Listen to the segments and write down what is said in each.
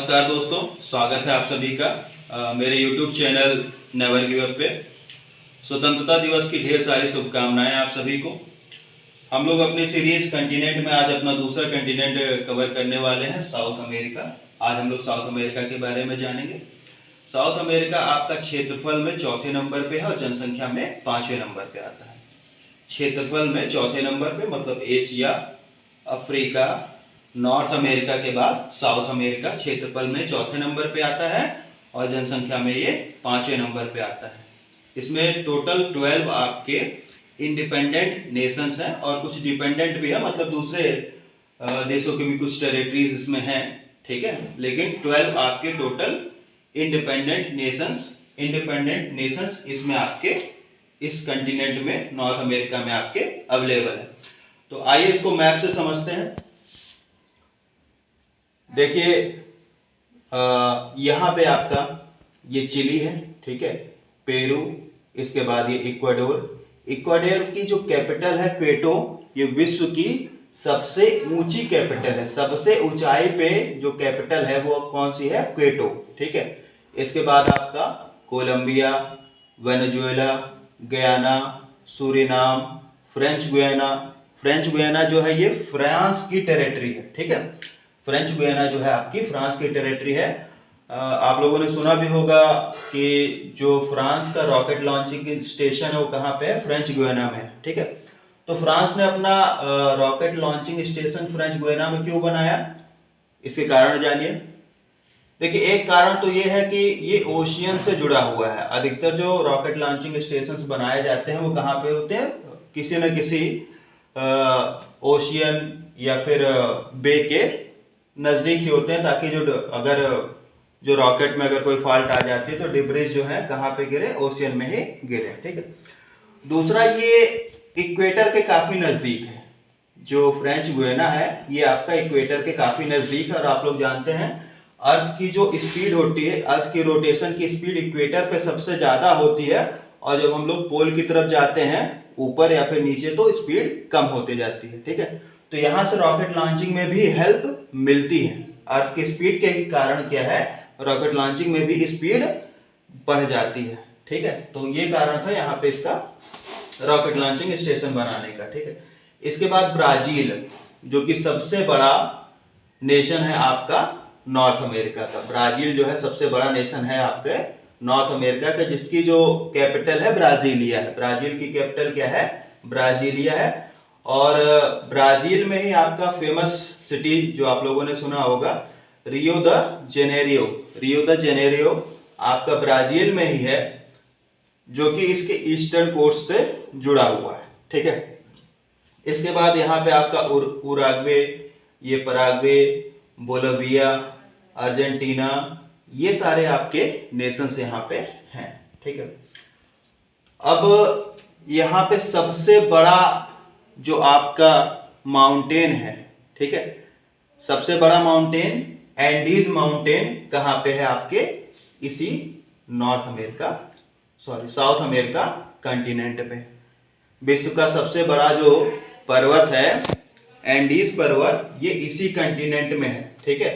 नमस्कार दोस्तों, स्वागत है आप सभी का मेरे YouTube channel never give up पे। स्वतंत्रता दिवस की ढेर सारी शुभकामनाएं आप सभी को। हम लोग अपनी सीरीज कंटिनेंट में आज अपना दूसरा कंटिनेंट कवर करने वाले हैं, साउथ अमेरिका। आज हम लोग साउथ अमेरिका के बारे में जानेंगे। साउथ अमेरिका आपका क्षेत्रफल में चौथे नंबर पे है और जनसंख्या में 5वें नंबर पे आता है। क्षेत्रफल में चौथे नंबर पे मतलब एशिया, अफ्रीका, नॉर्थ अमेरिका के बाद साउथ अमेरिका क्षेत्रफल में चौथे नंबर पे आता है और जनसंख्या में ये 5वें नंबर पे आता है। इसमें टोटल 12 आपके इंडिपेंडेंट नेशंस हैं और कुछ डिपेंडेंट भी है, मतलब दूसरे देशों के भी कुछ टेरिटरीज इसमें हैं, ठीक है। लेकिन 12 आपके टोटल इंडिपेंडेंट नेशंस इसमें आपके इस कंटिनेंट में नॉर्थ अमेरिका में आपके अवेलेबल है। तो आइए इसको मैप से समझते हैं। देखिए यहाँ पे आपका ये चिली है, ठीक है, पेरू, इसके बाद ये इक्वाडोर की जो कैपिटल है क्वेटो, ये विश्व की सबसे ऊंची कैपिटल है। सबसे ऊंचाई पे जो कैपिटल है वो कौन सी है? क्वेटो, ठीक है। इसके बाद आपका Colombia, Venezuela, Guyana, Suriname, French Guiana जो है ये फ्रांस की टेरिटरी है, ठीक है। फ्रेंच गुयाना जो है आपकी फ्रांस की टेरिटरी है। आप लोगों ने सुना भी होगा कि जो फ्रांस का रॉकेट लॉन्चिंग स्टेशन है वो कहाँ पे है? फ्रेंच गुयाना में है, ठीक है। तो फ्रांस ने अपना rocket launching station French Guiana में क्यों बनाया, इसके कारण जानिए। देखिए, एक कारण तो ये है कि ये ओशियन से जुड़ा हुआ है। अधिकतर जो रॉकेट लॉन्चिंग स्टेशन बनाए जाते हैं वो कहाँ पे होते हैं? किसी न किसी ओशियन या फिर बे के नजदीक ही होते हैं, ताकि अगर जो रॉकेट में अगर कोई फॉल्ट आ जाती है तो डिब्रीज जो है कहाँ पे गिरे? ओशियन में ही गिरे, ठीक है। दूसरा, ये इक्वेटर के काफी नजदीक है। जो फ्रेंच गुयाना है ये आपका इक्वेटर के काफी नजदीक है और आप लोग जानते हैं अर्थ की जो स्पीड होती है, अर्थ की रोटेशन की स्पीड इक्वेटर पे सबसे ज्यादा होती है और जब हम लोग पोल की तरफ जाते हैं ऊपर या फिर नीचे तो स्पीड कम होती जाती है, ठीक है। तो यहाँ से रॉकेट लॉन्चिंग में भी हेल्प मिलती है। अर्थ की स्पीड के कारण क्या है? रॉकेट लॉन्चिंग में भी स्पीड बढ़ जाती है, ठीक है। तो ये कारण था यहाँ पे इसका रॉकेट लॉन्चिंग स्टेशन बनाने का, ठीक है। इसके बाद ब्राजील, जो कि सबसे बड़ा नेशन है आपका नॉर्थ अमेरिका का। ब्राजील जो है सबसे बड़ा नेशन है आपके नॉर्थ अमेरिका का, जिसकी जो कैपिटल है ब्राजीलिया है। ब्राजील की कैपिटल क्या है? ब्राजीलिया है। और ब्राजील में ही आपका फेमस सिटी जो आप लोगों ने सुना होगा, रियो द जेनेरियो आपका ब्राजील में ही है, जो कि इसके ईस्टर्न कोस्ट से जुड़ा हुआ है, ठीक है। इसके बाद यहाँ पे आपका उरुग्वे, ये पराग्वे, बोलिविया, अर्जेंटीना, ये सारे आपके नेशंस यहाँ पे हैं, ठीक है। अब यहाँ पे सबसे बड़ा जो आपका माउंटेन है, ठीक है, सबसे बड़ा माउंटेन एंडीज माउंटेन कहाँ पे है? आपके इसी साउथ अमेरिका कंटिनेंट पे। विश्व का सबसे बड़ा जो पर्वत है एंडीज पर्वत, ये इसी कंटिनेंट में है, ठीक है।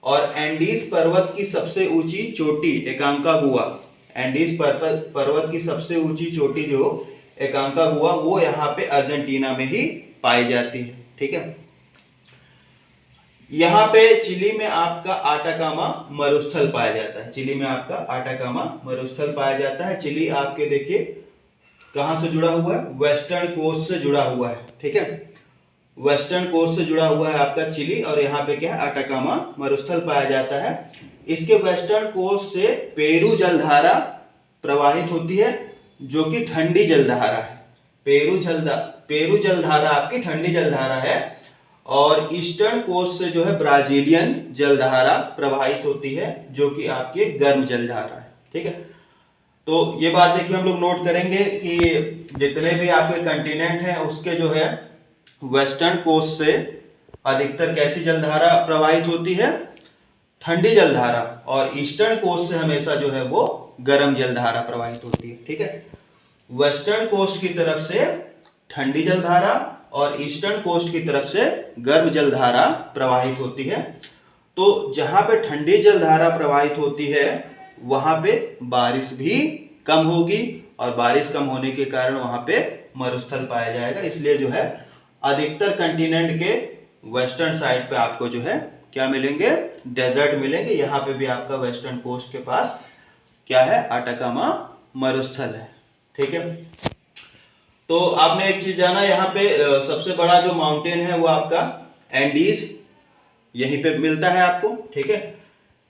और एंडीज पर्वत की सबसे ऊंची चोटी एकांकागुआ, एंडीज पर्वत की सबसे ऊंची चोटी जो एकांकागुआ, वो यहाँ पे अर्जेंटीना में ही पाई जाती है, ठीक है। यहाँ पे चिली में आपका आटाकामा मरुस्थल पाया जाता है। चिली में आपका आटाकामा मरुस्थल पाया जाता है। चिली आपके देखिए कहाँ से जुड़ा हुआ है? वेस्टर्न कोस्ट से जुड़ा हुआ है, ठीक है। वेस्टर्न कोस्ट से जुड़ा हुआ है आपका चिली और यहाँ पे क्या है? आटाकामा मरुस्थल पाया जाता है। इसके वेस्टर्न कोस्ट से पेरू जलधारा प्रवाहित होती है, जो कि ठंडी जलधारा है। पेरू जलधारा आपकी ठंडी जलधारा है। और ईस्टर्न कोस्ट से जो है ब्राजीलियन जलधारा प्रवाहित होती है, जो कि आपकी गर्म जलधारा है, ठीक है। तो ये बात देखिए हम लोग नोट करेंगे कि जितने भी आपके कंटिनेंट हैं उसके जो है वेस्टर्न कोस्ट से अधिकतर कैसी जलधारा प्रवाहित होती है? ठंडी जलधारा। और ईस्टर्न कोस्ट से हमेशा जो है वो गर्म जलधारा प्रवाहित होती है, ठीक है। वेस्टर्न कोस्ट की तरफ से ठंडी जलधारा और ईस्टर्न कोस्ट की तरफ से गर्म जलधारा प्रवाहित होती है। तो जहां पे ठंडी जलधारा प्रवाहित होती है वहां पे बारिश भी कम होगी, और बारिश कम होने के कारण वहां पे मरुस्थल पाया जाएगा। इसलिए जो है अधिकतर कंटिनेंट के वेस्टर्न साइड पे आपको जो है क्या मिलेंगे, डेजर्ट मिलेंगे। यहाँ पे भी आपका वेस्टर्न कोस्ट के पास क्या है, अटाकामा मरुस्थल है। ठीक है, तो आपने एक चीज जाना, यहाँ पे सबसे बड़ा जो माउंटेन है वो आपका एंडीज यहीं पे मिलता है आपको। ठीक है,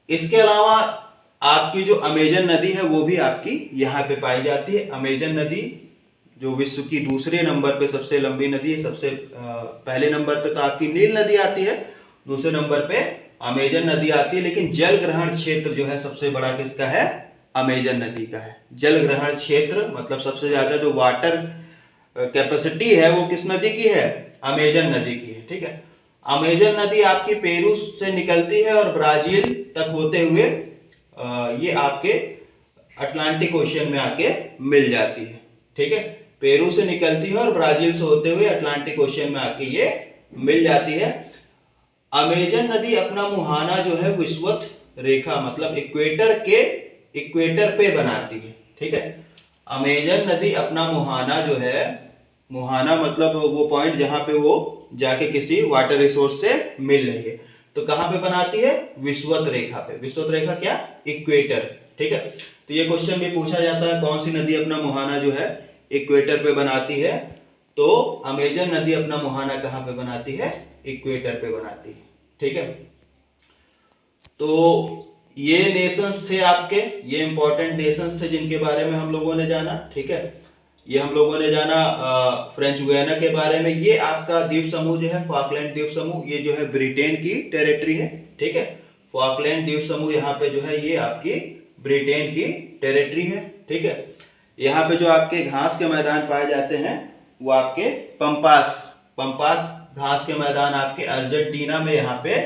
इसके अलावा आपकी जो अमेजन नदी है वो भी आपकी यहाँ पे पाई जाती है। अमेजन नदी जो विश्व की दूसरे नंबर पे सबसे लंबी नदी है, सबसे पहले नंबर पे तो आपकी नील नदी आती है, दूसरे नंबर पे अमेजन नदी आती है। लेकिन जल ग्रहण क्षेत्र जो है सबसे बड़ा किसका है, अमेजन नदी का है। जल ग्रहण क्षेत्र मतलब सबसे ज्यादा जो वाटर कैपेसिटी है वो किस नदी की है, अमेजन नदी की है। ठीक है, अमेजन नदी आपकी पेरू से निकलती है और ब्राजील तक होते हुए ये आपके अटलांटिक ओशियन में आके मिल जाती है। ठीक है, पेरू से निकलती है और ब्राजील से होते हुए अटलांटिक ओशियन में आके ये मिल जाती है। अमेजन नदी अपना मुहाना जो है विषुवत रेखा मतलब इक्वेटर पे बनाती है। ठीक है, अमेजन नदी अपना मुहाना जो है, मुहाना मतलब वो पॉइंट जहां पे वो जाके किसी वाटर रिसोर्स से मिल रही है, तो कहां पे बनाती है, विषुवत रेखा पे। विषुवत रेखा क्या, इक्वेटर। ठीक है, तो ये क्वेश्चन भी पूछा जाता है, कौन सी नदी अपना मुहाना जो है इक्वेटर पे बनाती है, तो अमेजन नदी अपना मुहाना कहां पे बनाती है, इक्वेटर पे बनाती है। ठीक है, तो ये नेशंस थे आपके, ये इंपॉर्टेंट नेशंस थे जिनके बारे में हम लोगों ने जाना। ठीक है, ये हम लोगों ने जाना फ्रेंच गुयाना के बारे में। ये आपका द्वीप समूह जो है फॉकलैंड द्वीप समूह, ये जो है ब्रिटेन की टेरिटरी है। ठीक है, फॉकलैंड द्वीप समूह यहाँ पे जो है ये आपकी ब्रिटेन की टेरिटरी है। ठीक है, यहाँ पे जो आपके घास के मैदान पाए जाते हैं वो आपके पंपास घास के मैदान आपके अर्जेंटीना में यहाँ पे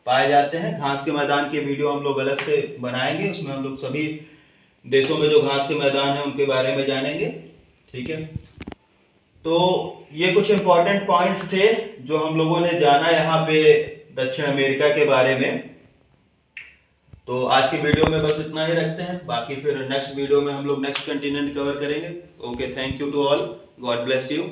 पाए जाते हैं। घास के मैदान के वीडियो हम लोग अलग से बनाएंगे, उसमें हम लोग सभी देशों में जो घास के मैदान है उनके बारे में जानेंगे। ठीक है, तो ये कुछ इंपॉर्टेंट पॉइंट्स थे जो हम लोगों ने जाना यहाँ पे दक्षिण अमेरिका के बारे में। तो आज की वीडियो में बस इतना ही रखते हैं, बाकी फिर नेक्स्ट वीडियो में हम लोग नेक्स्ट कंटिनेंट कवर करेंगे। Okay, thank you to all, God bless you.